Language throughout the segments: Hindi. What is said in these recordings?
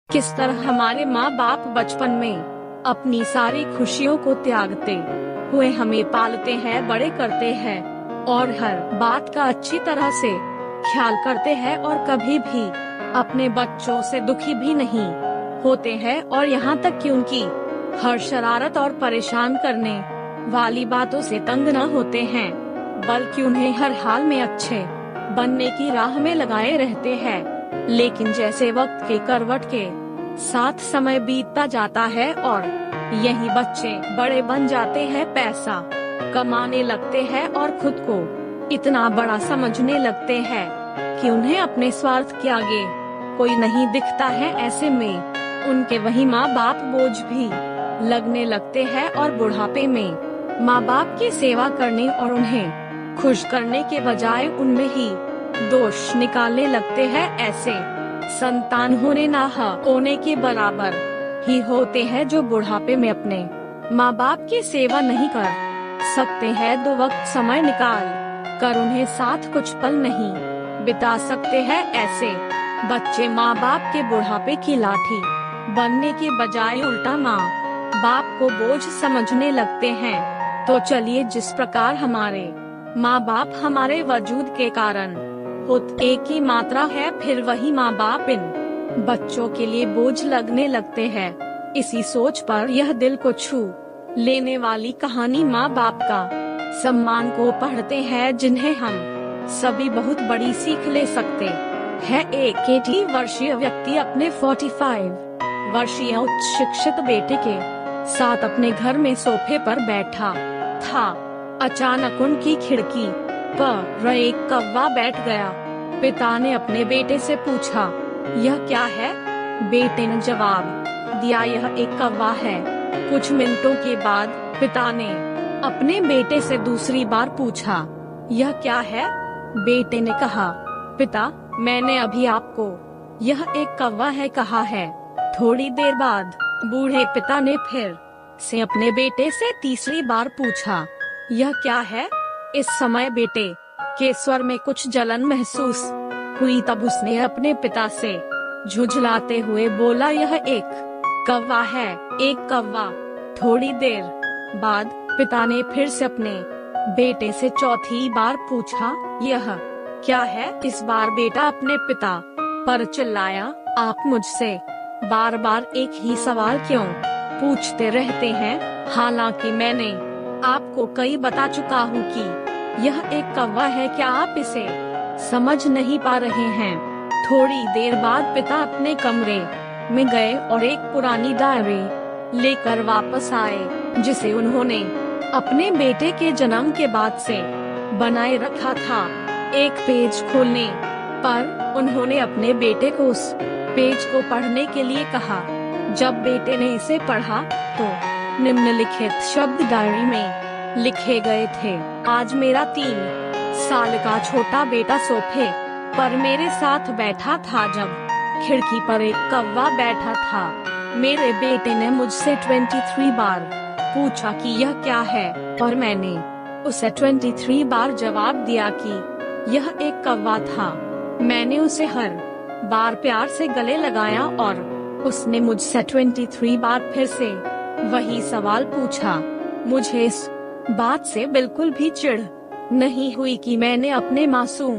किस तरह हमारे माँ बाप बचपन में अपनी सारी खुशियों को त्यागते हुए हमें पालते हैं, बड़े करते हैं और हर बात का अच्छी तरह से ख्याल करते हैं और कभी भी अपने बच्चों से दुखी भी नहीं होते हैं, और यहाँ तक कि उनकी हर शरारत और परेशान करने वाली बातों से तंग न होते हैं, बल्कि उन्हें हर हाल में अच्छे बनने की राह में लगाए रहते हैं। लेकिन जैसे वक्त के करवट के साथ समय बीतता जाता है और यही बच्चे बड़े बन जाते हैं, पैसा कमाने लगते हैं और खुद को इतना बड़ा समझने लगते हैं कि उन्हें अपने स्वार्थ के आगे कोई नहीं दिखता है, ऐसे में उनके वही माँ बाप बोझ भी लगने लगते हैं और बुढ़ापे में माँ बाप की सेवा करने और उन्हें खुश करने के बजाय उनमें ही दोष निकालने लगते हैं। ऐसे संतान होने ना होने के बराबर ही होते हैं, जो बुढ़ापे में अपने माँ बाप की सेवा नहीं कर सकते हैं, दो वक्त समय निकाल कर उन्हें साथ कुछ पल नहीं बिता सकते हैं। ऐसे बच्चे माँ बाप के बुढ़ापे की लाठी बनने के बजाय उल्टा माँ बाप को बोझ समझने लगते हैं। तो चलिए, जिस प्रकार हमारे माँ बाप हमारे वजूद के कारण खुद एक ही मात्रा है, फिर वही माँ बाप इन बच्चों के लिए बोझ लगने लगते हैं। इसी सोच पर यह दिल को छू लेने वाली कहानी माँ बाप का सम्मान को पढ़ते हैं, जिन्हें हम सभी बहुत बड़ी सीख ले सकते हैं। एक 80 वर्षीय व्यक्ति अपने 45 वर्षीय उच्च शिक्षित बेटे के साथ अपने घर में सोफे पर बैठा था। अचानक उनकी खिड़की पर एक कौवा बैठ गया। पिता ने अपने बेटे से पूछा, यह क्या है? बेटे ने जवाब दिया, यह एक कौवा है। कुछ मिनटों के बाद पिता ने अपने बेटे से दूसरी बार पूछा, यह क्या है? बेटे ने कहा, पिता, मैंने अभी आपको यह एक कौवा है कहा है। थोड़ी देर बाद बूढ़े पिता ने फिर से अपने बेटे से तीसरी बार पूछा, यह क्या है? इस समय बेटे के स्वर में कुछ जलन महसूस हुई। तब उसने अपने पिता से झुंझलाते हुए बोला, यह एक कौवा है, एक कौवा। थोड़ी देर बाद पिता ने फिर से अपने बेटे से चौथी बार पूछा, यह क्या है? इस बार बेटा अपने पिता पर चिल्लाया, आप मुझसे बार बार एक ही सवाल क्यों पूछते रहते हैं? हालांकि मैंने आपको कई बता चुका हूँ कि यह एक कौवा है, क्या आप इसे समझ नहीं पा रहे हैं? थोड़ी देर बाद पिता अपने कमरे में गए और एक पुरानी डायरी लेकर वापस आए, जिसे उन्होंने अपने बेटे के जन्म के बाद से बनाए रखा था। एक पेज खोलने पर उन्होंने अपने बेटे को उस पेज को पढ़ने के लिए कहा। जब बेटे ने इसे पढ़ा तो निम्नलिखित शब्द डायरी में लिखे गए थे, आज मेरा 3 साल का छोटा बेटा सोफे पर मेरे साथ बैठा था जब खिड़की पर एक कौवा बैठा था। मेरे बेटे ने मुझसे 23 बार पूछा कि यह क्या है और मैंने उसे 23 बार जवाब दिया कि यह एक कौवा था। मैंने उसे हर बार प्यार से गले लगाया और उसने मुझसे 23 बार फिर से वही सवाल पूछा। मुझे इस बात से बिल्कुल भी चिढ़ नहीं हुई कि मैंने अपने मासूम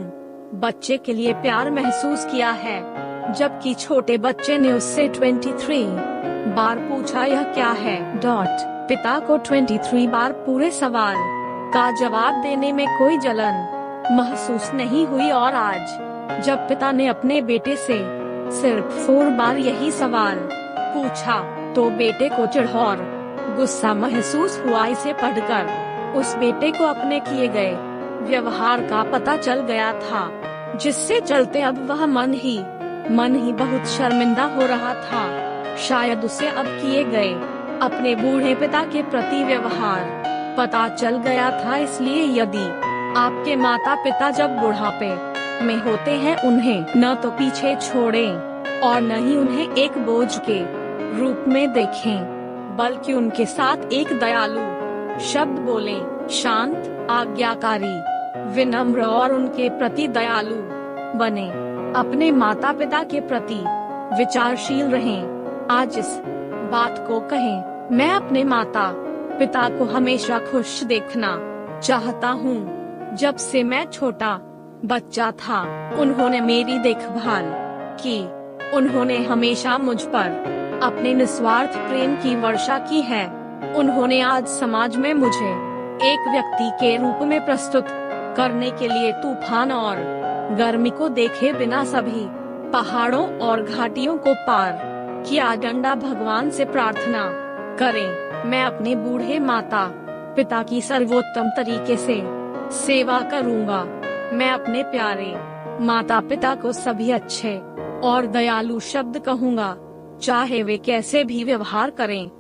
बच्चे के लिए प्यार महसूस किया है, जबकि छोटे बच्चे ने उससे 23 बार पूछा, यह क्या है? पिता को 23 बार पूरे सवाल का जवाब देने में कोई जलन महसूस नहीं हुई, और आज जब पिता ने अपने बेटे से सिर्फ 4 बार यही सवाल पूछा तो बेटे को चिढ़ और गुस्सा महसूस हुआ। इसे पढ़कर उस बेटे को अपने किए गए व्यवहार का पता चल गया था, जिससे चलते अब वह मन ही बहुत शर्मिंदा हो रहा था। शायद उसे अब किए गए अपने बूढ़े पिता के प्रति व्यवहार पता चल गया था। इसलिए यदि आपके माता पिता जब बुढ़ापे में होते हैं, उन्हें न तो पीछे छोड़ें और न ही उन्हें एक बोझ के रूप में देखें, बल्कि उनके साथ एक दयालु शब्द बोलें, शांत, आज्ञाकारी, विनम्र और उनके प्रति दयालु बने। अपने माता पिता के प्रति विचारशील रहें। आज इस बात को कहें, मैं अपने माता पिता को हमेशा खुश देखना चाहता हूँ। जब से मैं छोटा बच्चा था, उन्होंने मेरी देखभाल की। उन्होंने हमेशा मुझ पर अपने निस्वार्थ प्रेम की वर्षा की है। उन्होंने आज समाज में मुझे एक व्यक्ति के रूप में प्रस्तुत करने के लिए तूफान और गर्मी को देखे बिना सभी पहाड़ों और घाटियों को पार किया। डंडा भगवान से प्रार्थना करें, मैं अपने बूढ़े माता पिता की सर्वोत्तम तरीके से सेवा करूंगा। मैं अपने प्यारे माता पिता को सभी अच्छे और दयालु शब्द कहूंगा, चाहे वे कैसे भी व्यवहार करें।